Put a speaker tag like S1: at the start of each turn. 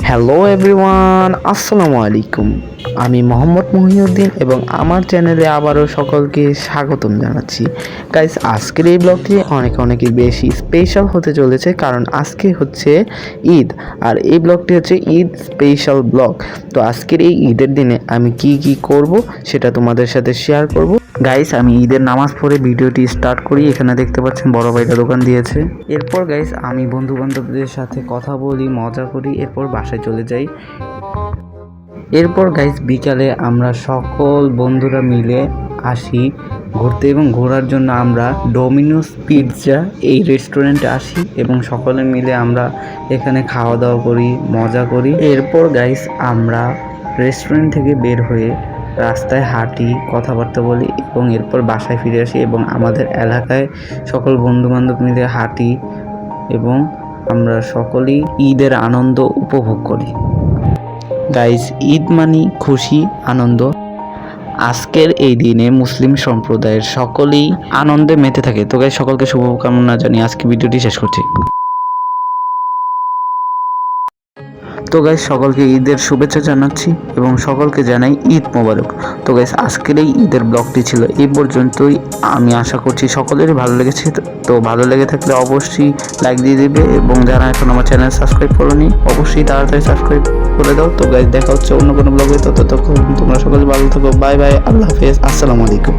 S1: Hello everyone, আসসালামু আলাইকুম। আমি মোহাম্মদ মহিউদ্দিন এবং আমার চ্যানেলে আবারও সকলকে স্বাগতম জানাচ্ছি। গাইস, আজকের এই ব্লগটি অনেক বেশি স্পেশাল হতে চলেছে, কারণ আজকে হচ্ছে ঈদ, আর এই ব্লগটি হচ্ছে ঈদ স্পেশাল ব্লগ। তো আজকের এই ঈদের দিনে আমি কি করব সেটা তোমাদের সাথে শেয়ার করব। গাইস, আমি ঈদের নামাজ পড়ে ভিডিওটি স্টার্ট করি। এখানে দেখতে পাচ্ছেন বড় ভাইটা দোকান দিয়েছে। এরপর গাইস আমি বন্ধু বান্ধবদের সাথে কথা বলি, মজা করি, এরপর বাসায় চলে যাই। এরপর গাইস বিকালে আমরা সকল বন্ধুরা মিলে আসি ঘুরতে, এবং ঘোরার জন্য আমরা ডোমিনোস পিৎজা এই রেস্টুরেন্টে আসি এবং সকলে মিলে আমরা এখানে খাওয়া দাওয়া করি, মজা করি। এরপর গাইস আমরা রেস্টুরেন্ট থেকে বের হয়ে রাস্তায় হাঁটি, কথাবার্তা বলি এবং এরপর বাসায় ফিরে আসি এবং আমাদের এলাকায় সকল বন্ধুবান্ধব মিলে হাঁটি এবং আমরা সকলেই ঈদের আনন্দ উপভোগ করি। গাইস, ঈদ মানি খুশি, আনন্দ। আজকের এই দিনে মুসলিম সম্প্রদায়ের সকলেই আনন্দে মেতে থাকে। তো গাইস, সকলকে শুভকামনা জানিয়ে আজকে ভিডিওটি শেষ করছি। তো গাইস, সকলকে ঈদের শুভেচ্ছা জানাচ্ছি এবং সকলকে জানাই ঈদ মোবারক। তো গাইস, আজকের এই ঈদের ব্লগটি ছিল এই পর্যন্তই। আমি আশা করছি সকলেরই ভালো লেগেছে। তো ভালো লেগে থাকলে অবশ্যই লাইক দিয়ে দিবে, এবং যারা এখন আমার চ্যানেল সাবস্ক্রাইব করোনি অবশ্যই তাড়াতাড়ি সাবস্ক্রাইব করে দাও। তো গাইস, দেখা হচ্ছে অন্য কোনো ব্লগে। ততক্ষণ তোমরা সকলে ভালো থাকো। বাই বাই, আল্লাহ হাফেজ, আসসালামু আলাইকুম।